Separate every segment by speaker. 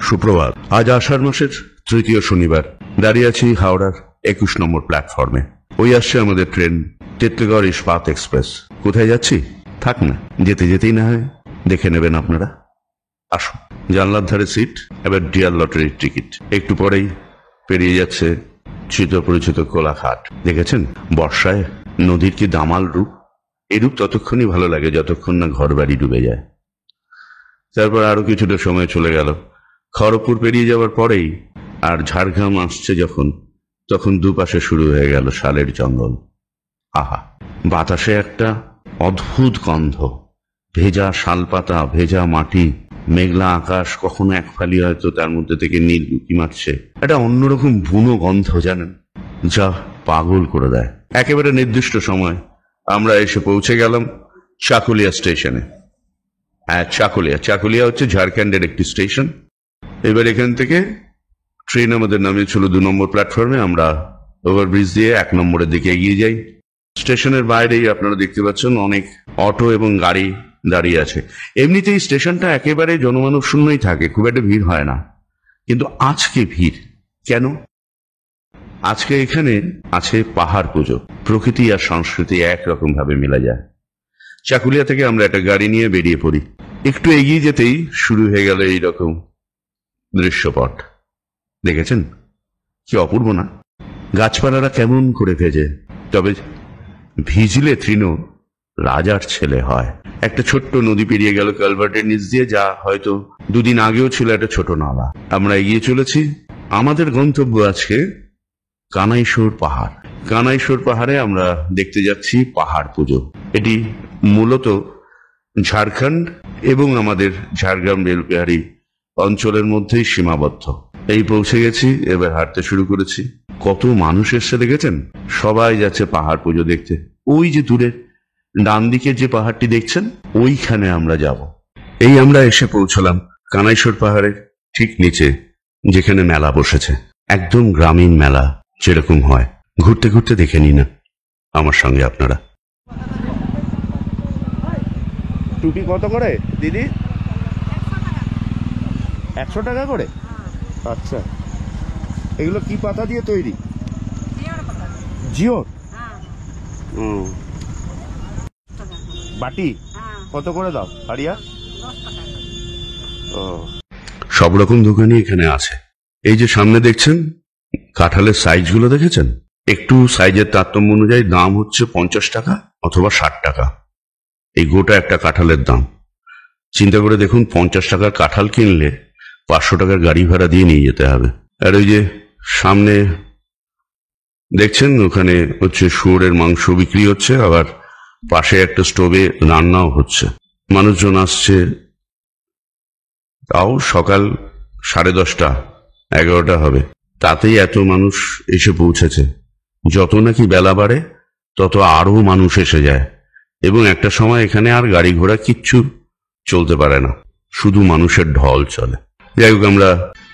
Speaker 1: সুপ্রভাত। আজ আষাঢ় মাসের তৃতীয় শনিবার। দাঁড়িয়ে আছি হাওড়ার 21 নম্বর প্ল্যাটফর্মে। ওই আসছে আমাদের ট্রেন টিটলাগড় ইস্পাত এক্সপ্রেস। কোথায় যাচ্ছি থাক না, যেতে যেতেই না হয় দেখে নেবেন আপনারা। আসুন, জানলার ধারে সিট, এবার ডিয়ার লটারির টিকিট। একটু পরেই পেরিয়ে যাচ্ছে চিরপরিচিত কোলাঘাট। দেখেছেন বর্ষায় নদীর কি দামাল রূপ। এই রূপ ততক্ষণই ভালো লাগে যতক্ষণ না ঘর বাড়ি ডুবে যায়। তারপর আরো কিছুটা সময় চলে গেল। খড়গপুর পেরিয়ে যাওয়ার পরেই আর ঝাড়গ্রাম আসছে যখন, তখন দুপাশে শুরু হয়ে গেল শালের জঙ্গল। আহা, বাতাসে একটা অদ্ভুত গন্ধ, ভেজা শালপাতা, ভেজা মাটি, মেঘলা আকাশ, কখনো এক ফালি হয়তো তার মধ্যে থেকে নীল উঁকি মারছে। একটা অন্যরকম বুনো গন্ধ, জানেন, যা পাগল করে দেয়। একেবারে নির্দিষ্ট সময় আমরা এসে পৌঁছে গেলাম চাকুলিয়া স্টেশনে। হ্যাঁ, চাকুলিয়া হচ্ছে ঝাড়খণ্ডের একটি স্টেশন। এবার এখান থেকে ট্রেন আমাদের নামিয়েছিল 2 নম্বর প্ল্যাটফর্মে। আমরা ওভারব্রিজ দিয়ে 1 নম্বরের দিকে এগিয়ে যাই। স্টেশনের বাইরেই আপনারা দেখতে পাচ্ছেন অনেক অটো এবং গাড়ি দাঁড়িয়ে আছে। এমনিতেই স্টেশনটা একেবারে জনমানব শূন্যই থাকে, খুব একটা ভিড় হয় না। কিন্তু আজকে ভিড় কেন? আজকে এখানে আছে পাহাড় পুজো। প্রকৃতি আর সংস্কৃতি একরকম ভাবে মেলা যায়। চাকুলিয়া থেকে আমরা একটা গাড়ি নিয়ে বেরিয়ে পড়ি। একটু এগিয়ে যেতেই শুরু হয়ে গেল এইরকম দৃশ্যপট। দেখেছেন কি অপূর্ব না? গাছপালারা কেমন করে ভেজে, তবে ভিজলে তৃণ রাজার ছেলে হয়। একটা ছোট্ট নদী পেরিয়ে গেল কালভার্টের নিচ দিয়ে, যা হয়তো 2 দিন আগেও ছিল একটা ছোট নালা। আমরা এগিয়ে চলেছি। আমাদের গন্তব্য আজকে কানাইশোর পাহাড়। কানাইশোর পাহাড়ে আমরা দেখতে যাচ্ছি পাহাড় পুজো। এটি মূলত ঝাড়খণ্ড এবং আমাদের ঝাড়গ্রাম রেলবিহারী অঞ্চলের মধ্যেই সীমাবদ্ধ। এই পৌঁছে গেছি, এবার হাঁটতে শুরু করেছি। কত মানুষ এসছে দেখেছেন? সবাই যাচ্ছে পাহাড় পুজো দেখতে। ওই যে দূরে ডান দিকের যে পাহাড়টি দেখছেন, ওইখানে আমরা যাব। এই আমরা এসে পৌঁছলাম কানাইশোর পাহাড়ের ঠিক নিচে, যেখানে মেলা বসেছে। একদম গ্রামীণ মেলা যেরকম হয়। ঘুরতে ঘুরতে দেখে নি না আমার সঙ্গে আপনারা। টুপি কত করে দিদি? 100 টাকা করে? আচ্ছা, এগুলো কি পাতা দিয়ে তৈরি? জিওর। বাটি কত করে দাও আরিয়া? সব রকম দোকানই এখানে আছে। এই যে সামনে দেখছেন কাঁঠালের সাইজ গুলো দেখেছেন? একটু সাইজের তারতম্য অনুযায়ী দাম হচ্ছে 50 টাকা অথবা 60 টাকা। এই গোটা একটা কাঁঠালের দাম চিন্তা করে দেখুন। 50 টাকার কাঁঠাল কিনলে 500 টাকার গাড়ি ভাড়া দিয়ে নিয়ে যেতে হবে। আর ওই যে সামনে দেখছেন, ওখানে হচ্ছে শুয়োরের মাংস বিক্রি হচ্ছে, আবার পাশে একটা স্টোভে রান্নাও হচ্ছে। মানুষজন আসছে, তাও সকাল 10:30 11টা হবে, তাতেই এত মানুষ এসে পৌঁছেছে। যত নাকি বেলা বাড়ে তত আরো মানুষ এসে যায়, এবং একটা সময় এখানে আর গাড়ি ঘোড়া কিচ্ছু চলতে পারে না, শুধু মানুষের ঢল চলে। যাই হোক, আমরা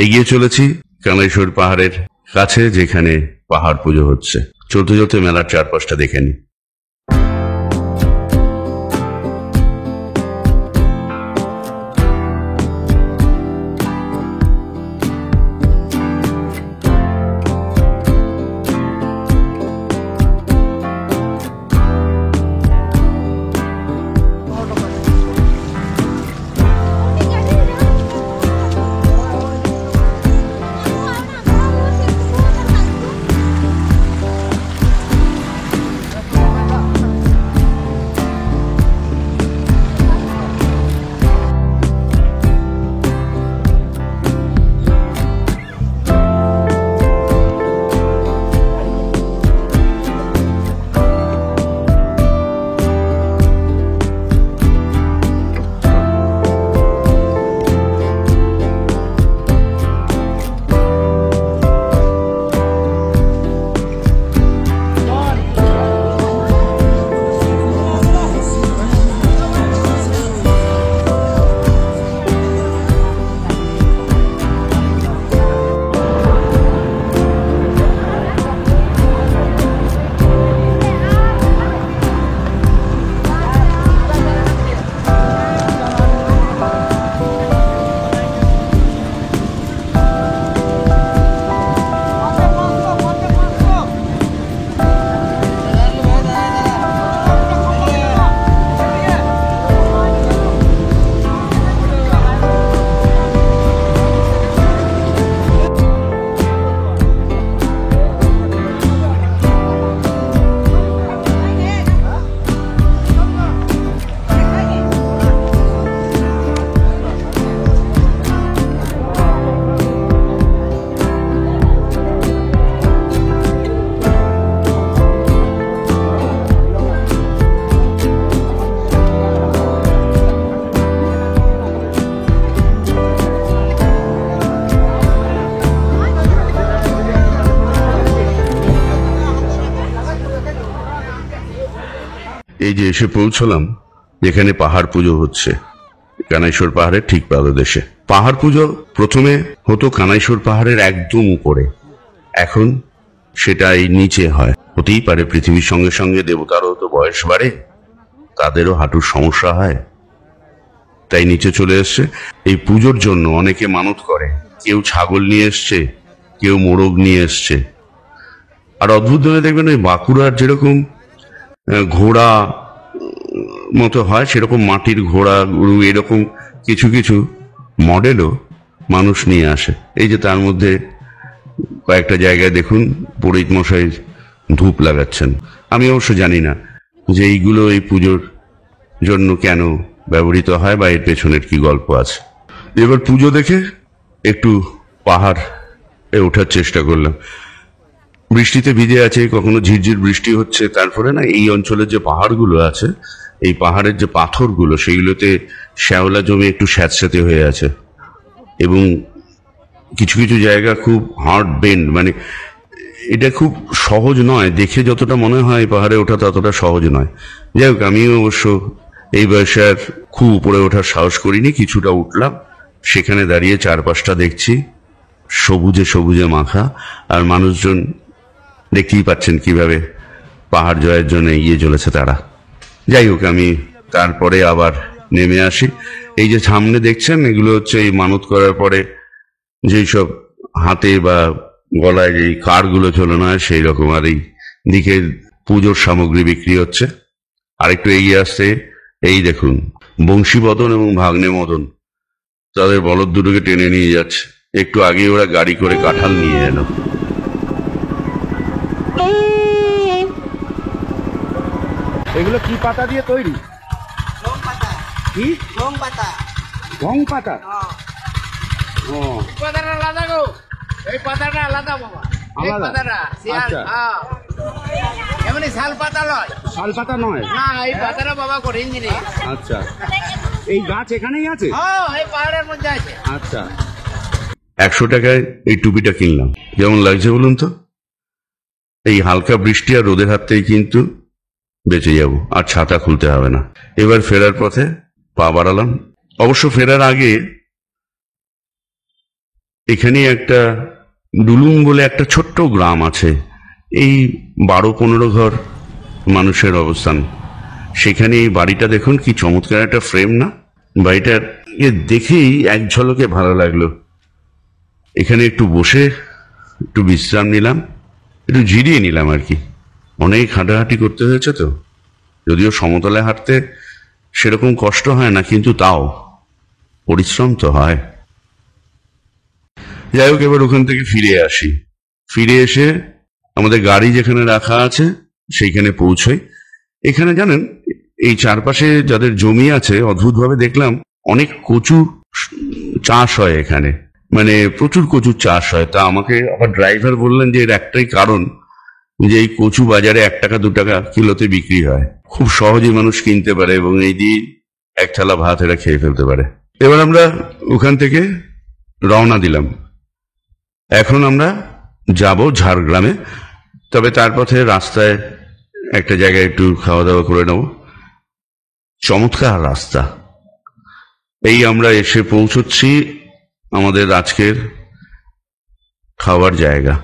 Speaker 1: এগিয়ে চলেছি কানাইশোর পাহাড়ের কাছে, যেখানে পাহাড় পুজো হচ্ছে। চলতে চলতে মেলার চারপাশটা দেখে নি। এই যে এসে পৌঁছলাম যেখানে পাহাড় পুজো হচ্ছে, কানাইশোর পাহাড়ের ঠিক পাদদেশে। পাহাড় পুজো প্রথমে হতো কানাইশোর পাহাড়ের একদম উপরে, এখন সেটা এই নিচে হয়। হতেই পারে পৃথিবীর সঙ্গে সঙ্গে দেবতারও তো বয়স বাড়ে, তাদেরও হাঁটুর সমস্যা হয়, তাই নিচে চলে এসছে। এই পুজোর জন্য অনেকে মানত করে, কেউ ছাগল নিয়ে এসছে, কেউ মোরগ নিয়ে এসছে। আর অদ্ভুত ধরনের দেখবেন ওই বাঁকুড়ার যেরকম ঘোড়া মতো হয়, সেরকম মাটির ঘোড়া গরু এরকম কিছু কিছু মডেলও মানুষ নিয়ে আসে। এই যে তার মধ্যে কয়েকটা জায়গায় দেখুন পুরোহিত মশাই ধূপ লাগাচ্ছেন। আমি অবশ্য জানি না যে এইগুলো এই পুজোর জন্য কেন ব্যবহৃত হয় বা এর পেছনের কি গল্প আছে। এবার পুজো দেখে একটু পাহাড়ে ওঠার চেষ্টা করলাম। বৃষ্টিতে ভিজে আছে, কখনো ঝিরঝির বৃষ্টি হচ্ছে, তারপরে না এই অঞ্চলের যে পাহাড়গুলো আছে, এই পাহাড়ের যে পাথরগুলো সেগুলোতে শ্যাওলা জমে একটু স্যাঁতস্যাঁতে হয়ে আছে, এবং কিছু কিছু জায়গা খুব হার্ড বেন্ড, মানে এটা খুব সহজ নয়। দেখে যতটা মনে হয় পাহাড়ে ওঠা ততটা সহজ নয়। যাই হোক, আমিও অবশ্য এই বয়সে আর খুব উপরে ওঠার সাহস করিনি, কিছুটা উঠলাম। সেখানে দাঁড়িয়ে চারপাশটা দেখছি সবুজে সবুজে মাখা, আর মানুষজন দেখতেই পাচ্ছেন কিভাবে পাহাড় জয়ের জন্য এগিয়ে চলেছে তারা। যাই হোক, আমি তারপরে আবার নেমে আসি। এই যে সামনে দেখছেন, এগুলো হচ্ছে এই মানত করার পরে যেই সব হাতে বা গলায় যেই কার্ডগুলো ঝোলানো হয় সেই রকম। আর এই দিকে পুজোর সামগ্রী বিক্রি হচ্ছে। আরেকটু এগিয়ে আসতে এই দেখুন বংশীবদন এবং ভাগ্নে মদন তাদের বলদ দুটোকে টেনে নিয়ে যাচ্ছে। একটু আগে ওরা গাড়ি করে কাঁঠাল নিয়ে এলো।
Speaker 2: এগুলো কি পাতা দিয়ে তৈরি?
Speaker 3: গম পাতা,
Speaker 2: কি
Speaker 3: গম পাতা।
Speaker 2: গং পাতা? ও,
Speaker 4: পাতাটা আলাদা গো, এই পাতাটা আলাদা বাবা, এই
Speaker 2: আলাদা?
Speaker 4: পাতাটা শিয়াল,
Speaker 2: আচ্ছা।
Speaker 4: হ্যাঁ। এমনি শাল পাতা লয়
Speaker 2: শাল পাতা নয়?
Speaker 4: না, এই পাতাটা বাবা করেন রে।
Speaker 2: আচ্ছা, এই গাছ এখানেই আছে?
Speaker 4: হ্যাঁ, এই পাহাড়ের মধ্যে আছে।
Speaker 2: আচ্ছা।
Speaker 1: 100 টাকায় এই টুপিটা কিনলাম। যেমন লাগছে বলুন তো। এই হালকা বৃষ্টি আর রোদের হাত থেকে কিন্তু বেঁচে যাব, আর ছাতা খুলতে হবে না। এবার ফেরার পথে পা বাড়ালাম। অবশ্য ফেরার আগে এখানে একটা ডুলুং বলে একটা ছোট্ট গ্রাম আছে, এই 12-15 ঘর মানুষের অবস্থান। সেখানে এই বাড়িটা দেখুন কি চমৎকার একটা ফ্রেম না? বাড়িটার দেখেই এক ঝলকে ভালো লাগলো। এখানে একটু বসে একটু বিশ্রাম নিলাম, একটু জিরিয়ে নিলাম আর কি। অনেক হাঁটাহাঁটি করতে হয়েছে তো, যদিও সমতলে হাঁটতে সেরকম কষ্ট হয় না, কিন্তু তাও পরিশ্রম তো হয়। যাই হোক, এবার ওখান থেকে ফিরে আসি। ফিরে এসে আমাদের গাড়ি যেখানে রাখা আছে সেইখানে পৌঁছই। এখানে জানেন এই চারপাশে যাদের জমি আছে, অদ্ভুতভাবে দেখলাম অনেক কচু চাষ হয় এখানে, মানে প্রচুর কচুর চাষ হয়। তা আমাকে আবার ড্রাইভার বললেন যে এর একটাই কারণ যে এই কচু বাজারে 1 টাকা 2 টাকা কিলোতে বিক্রি হয়, খুব সহজে মানুষ কিনতে পারে এবং এই দিয়ে এক থালা ভাত এরা খেয়ে ফেলতে পারে। এবার আমরা ওখান থেকে রওনা দিলাম। এখন আমরা যাব ঝাড়গ্রামে। তবে তার পথে রাস্তায় একটা জায়গায় একটু খাওয়া দাওয়া করে নেব। চমৎকার রাস্তা। এই আমরা এসে পৌঁছচ্ছি আমাদের আজকের খাওয়ার জায়গা।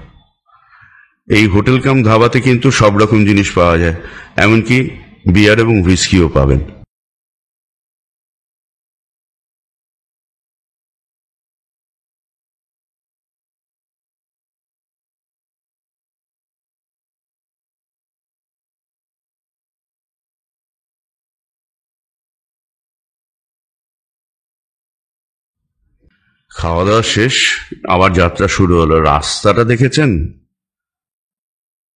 Speaker 1: এই হোটেল কাম ধাবাতে কিন্তু সব রকম জিনিস পাওয়া যায়, এমনকি বিয়ার এবং হুইস্কিও পাবেন। খাওয়া দাওয়া শেষ, আবার যাত্রা শুরু হলো। রাস্তাটা দেখেছেন?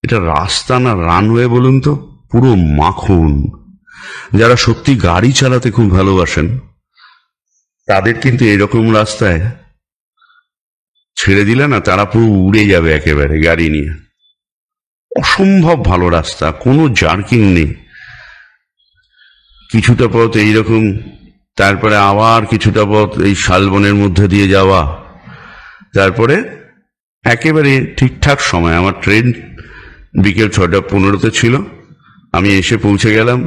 Speaker 1: এটা রাস্তা না রানওয়ে বলুন তো, পুরো মাখন। যারা সত্যি গাড়ি চালাতে খুব ভালোবাসেন তাদের কিন্তু এরকম রাস্তায় ছেড়ে দিলে না তারা পুরো উড়ে যাবে একেবারে গাড়ি নিয়ে। অসম্ভব ভালো রাস্তা, কোনো জার্কিং নেই। কিছুটা পথ এইরকম, তারপরে আবার কিছুটা পথ এই শালবনের মধ্যে দিয়ে যাওয়া, তারপরে একেবারে ঠিকঠাক সময়। আমার ট্রেন বিকেল 6টা 15-তে ছিল, আমি এসে পৌঁছে গেলাম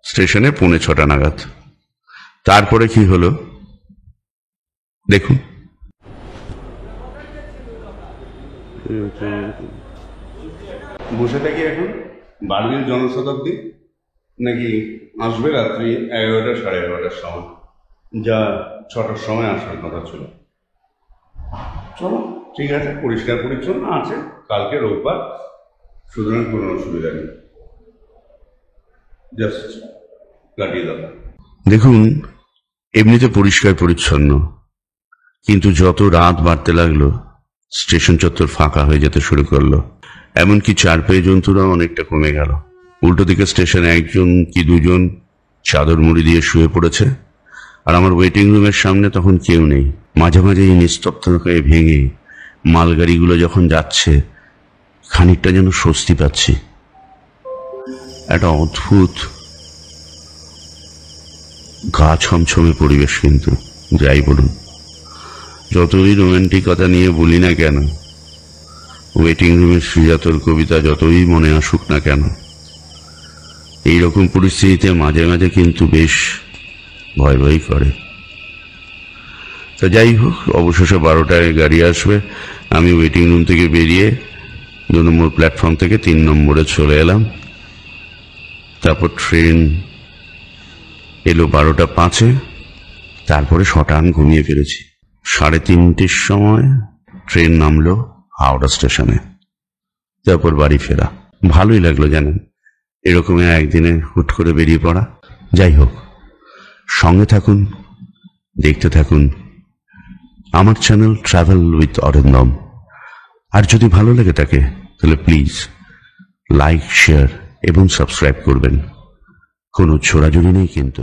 Speaker 1: স্টেশনে 6:45 নাগাদ। তারপরে কি হলো দেখুন। বসে থাকি এখন বার্লিন জনশতাব্দী, নাকি আসবে রাত্রি 11টা 11:30টার সময়, যা 6টার সময় আসার কথা ছিল। চলো ঠিক আছে, পরিষ্কার পরিচ্ছন্ন আছে, কালকে রোববার, সুতরাং কোনো অসুবিধা নেই, জাস্ট কাটিয়ে দেবো। দেখুন, এমনিতে পরিষ্কার পরিচ্ছন্ন, কিন্তু যত রাত বাড়তে লাগলো স্টেশন চত্বর ফাঁকা হয়ে যেতে শুরু করলো। এমনকি চার পায়ে জন্তুরাও অনেকটা কমে গেল। উল্টো দিকে স্টেশনে একজন কি দুজন চাদর মুড়ি দিয়ে শুয়ে পড়েছে, আর আমার ওয়েটিং রুমের সামনে তখন কেউ নেই। মাঝে মাঝে এই নিস্তব্ধতাকে ভেঙে মালগাড়িগুলো যখন যাচ্ছে, খানিকটা যেন স্বস্তি পাচ্ছি। একটা অদ্ভুত গা ছমছমে পরিবেশ। কিন্তু যাই বলুন, যতই রোমান্টিকতা নিয়ে বলি না কেন, ওয়েটিং রুমের সুজাতর কবিতা যতই মনে আসুক না কেন, এইরকম পরিস্থিতিতে মাঝে মাঝে কিন্তু বেশ ভয় ভয় করে। তো যাই হোক, অবশেষে 12টায় গাড়ি আসবে। আমি ওয়েটিং রুম থেকে বেরিয়ে 2 নম্বর প্ল্যাটফর্ম থেকে 3 নম্বরে চলে এলাম। তারপর ট্রেন এলো 12:05। তারপরে শটান ঘুমিয়ে ফেলেছি। 3:30টার সময় ট্রেন নামলো হাওড়া স্টেশনে। তারপর বাড়ি ফেরা। ভালোই লাগলো জানেন, এরকম একদিনে হুট করে বেরিয়ে পড়া। যাই হোক, সঙ্গে থাকুন, দেখতে থাকুন আমার চ্যানেল ট্রাভেল উইথ অরিন্দম। আর যদি ভালো লেগে থাকে তাহলে প্লিজ লাইক, শেয়ার এবং সাবস্ক্রাইব করবেন। কোনো ছোড়াছুড়ি নেই কিন্তু।